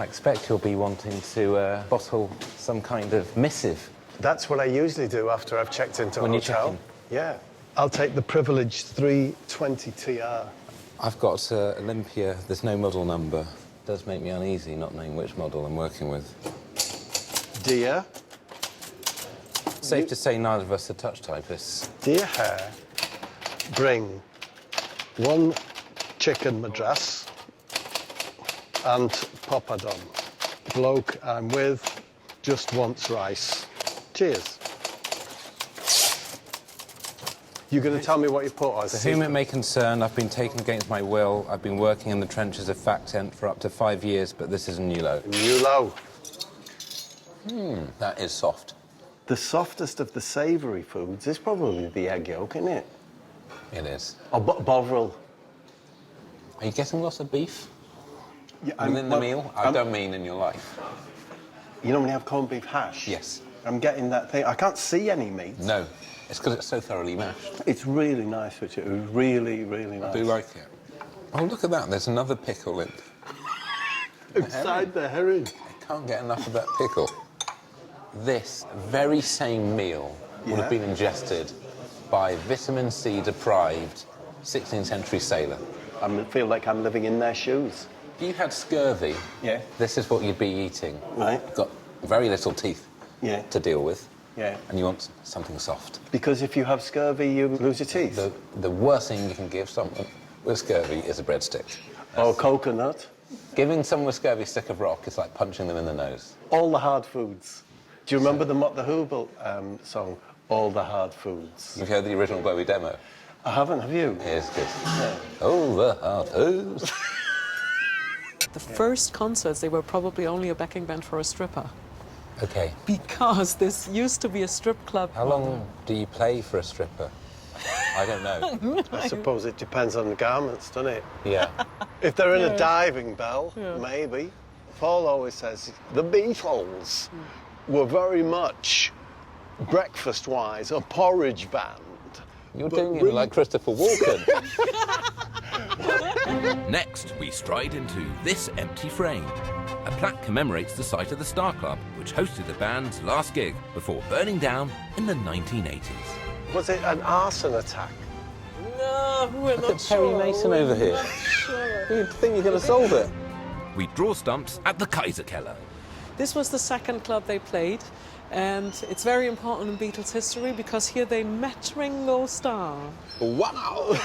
expect you'll be wanting to bottle some kind of missive. That's what I usually do after I've checked into a When you hotel. check Yeah. I'll take the Privilege 320 TR. I've got Olympia. There's no model number. It does make me uneasy not knowing which model I'm working with. Dear. Safe to say neither of us are touch typists. Dear Hare, bring 1 chicken madras and poppadom. Bloke I'm with just wants rice. Cheers. You going to tell me what you put on? To whom it may concern, I've been taken against my will. I've been working in the trenches of Fact Tent for up to 5 years, but this is a new low. New low. That is soft. The softest of the savoury foods is probably the egg yolk, isn't it? It is. Or bovril. Are you getting lots of beef Yeah, within the meal? I don't mean in your life. You know when you have corned beef hash? Yes. I'm getting that thing. I can't see any meat. No, it's because it's so thoroughly mashed. It's really nice, Richard. It was really, really nice. I do like it. Oh, look at that. There's another pickle in. Inside the herring. I can't get enough of that pickle. This very same meal would have been ingested by vitamin C deprived 16th century sailor. I feel like I'm living in their shoes. If you had scurvy, Yeah. this is what you'd be eating. Right. Got very little teeth Yeah. to deal with. Yeah. And you want something soft. Because if you have scurvy, you lose your teeth. The worst thing you can give someone with scurvy is a breadstick. Or coconut. Giving someone with scurvy a stick of rock is like punching them in the nose. All the hard foods. Do you remember the Mott the Hoople song, All the Hard Foods? You've heard the original Bowie demo? I haven't, have you? It is good. Oh, the hard foods. The first concerts, they were probably only a backing band for a stripper. OK. Because this used to be a strip club. How long do you play for a stripper? I don't know. I suppose it depends on the garments, doesn't it? Yeah. If they're in a diving bell, maybe. Paul always says the Beatles were very much, breakfast-wise, a porridge band. You're doing it like Christopher Walken. Next, we stride into This Empty Frame. A plaque commemorates the site of the Star Club, which hosted the band's last gig before burning down in the 1980s. Was it an arson attack? No, we're Look at Perry Mason over here. You think you're going to solve it? We draw stumps at the Kaiserkeller. This was the second club they played, and it's very important in Beatles history because here they met Ringo Starr. Wow!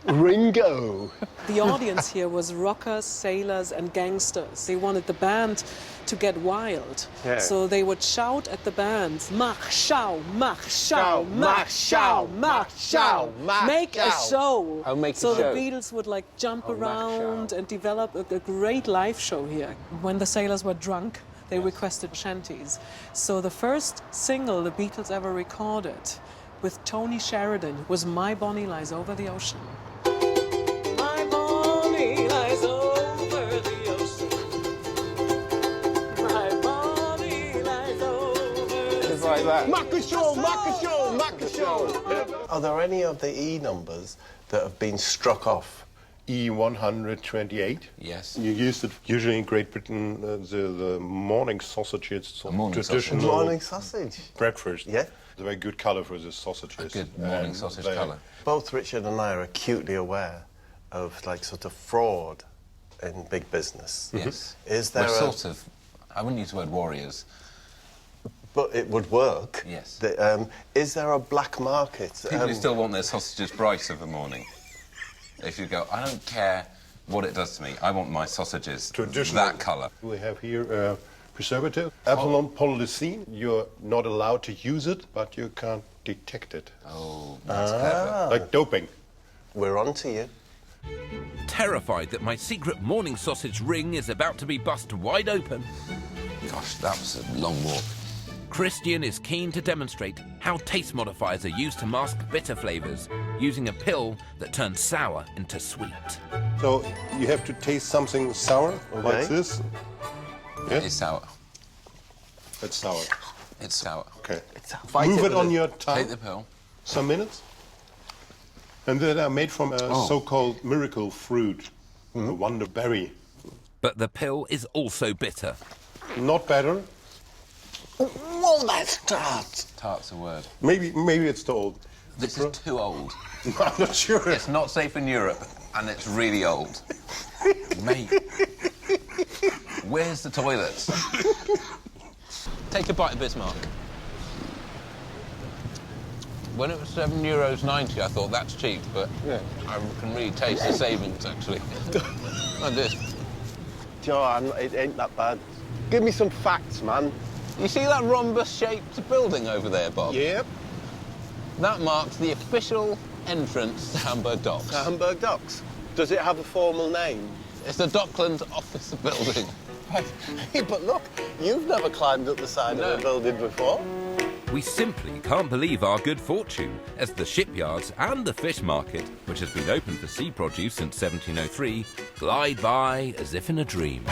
Ringo! The audience here was rockers, sailors, and gangsters. They wanted the band to get wild. Yeah. So they would shout at the band, Mach, schau, mach, schau, mach, schau, mach, schau, make a show. Oh, make a so show. the Beatles would like jump Oh, mach, around schau. and develop a great live show here. When the sailors were drunk, they requested shanties. So the first single the Beatles ever recorded with Tony Sheridan was My Bonnie Lies Over the Ocean. My Bonnie lies over the ocean. My Bonnie lies over the It's like that. Are there any of the E numbers that have been struck off? E128. Yes. You used it usually in Great Britain, the morning sausage. It's morning traditional Morning sausage. breakfast. Yeah. It's a very good colour for the sausages. A good morning And sausage they- colour. Both Richard and I are acutely aware of, like, sort of fraud in big business. Yes. Is there We're a... sort of, I wouldn't use the word warriors. But it would work. Yes. Is there a black market? People who still want their sausages bright of a morning. If you go, I don't care what it does to me, I want my sausages Traditional. that colour. We have here preservative, Epsilon polyleucine. You're not allowed to use it, but you can't detect it. Oh, that's clever. Like doping. We're on to you. Terrified that my secret morning sausage ring is about to be bust wide open, Gosh, that was a long walk. Christian is keen to demonstrate how taste modifiers are used to mask bitter flavours, using a pill that turns sour into sweet. So you have to taste something sour, Okay. like this. Yeah, It's sour. it's sour. It's sour. Okay. Fight Move it it with on it. your Take tongue the pill. some minutes. And they are made from a so-called miracle fruit, the wonder berry. But the pill is also bitter. Not better. Well, that's tart. Tart's a word. Maybe it's too old. This is too old. I'm not sure. It's not safe in Europe, and it's really old. Mate, where's the toilets? Take a bite of Bismarck. When it was €7.90, I thought that's cheap, but Yeah. I can really taste the savings, actually. Like this. Joe, it ain't that bad. Give me some facts, man. You see that rhombus-shaped building over there, Bob? Yep. That marks the official entrance to Hamburg Docks. Hamburg Docks. Does it have a formal name? It's the Docklands office building. Hey, but look, you've never climbed up the side of a building before. We simply can't believe our good fortune as the shipyards and the fish market, which has been open for sea produce since 1703, glide by as if in a dream.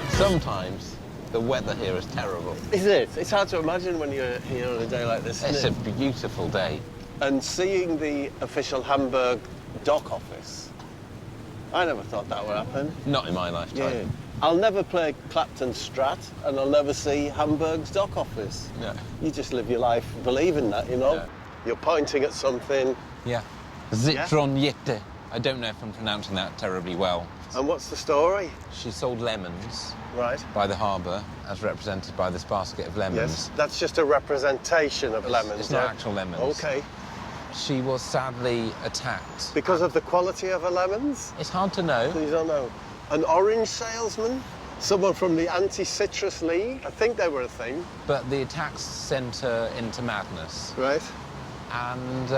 Sometimes the weather here is terrible. Is it? It's hard to imagine when you're here on a day like this, It's isn't a it? beautiful day. And seeing the official Hamburg dock office, I never thought that would happen. Not in my lifetime. Yeah. I'll never play Clapton Strat, and I'll never see Hamburg's dock office. No. You just live your life believing that, you know? Yeah. You're pointing at something. Yeah. Zitronjete. I don't know if I'm pronouncing that terribly well. And what's the story? She sold lemons Right. by the harbour, as represented by this basket of lemons. Yes. That's just a representation of lemons. It's not yeah? actual lemons. Okay. She was sadly attacked. Because of the quality of her lemons? It's hard to know. You don't know. An orange salesman? Someone from the Anti-Citrus League? I think they were a thing. But the attacks sent her into madness. Right. And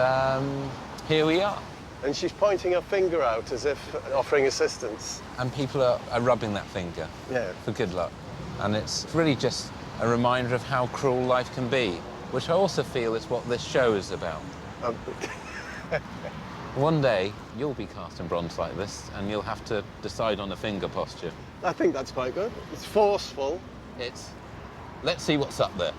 here we are. And she's pointing her finger out as if offering assistance. And people are rubbing that finger Yeah. for good luck. And it's really just a reminder of how cruel life can be, which I also feel is what this show is about. One day, you'll be cast in bronze like this, and you'll have to decide on a finger posture. I think that's quite good. It's forceful. Let's see what's up there.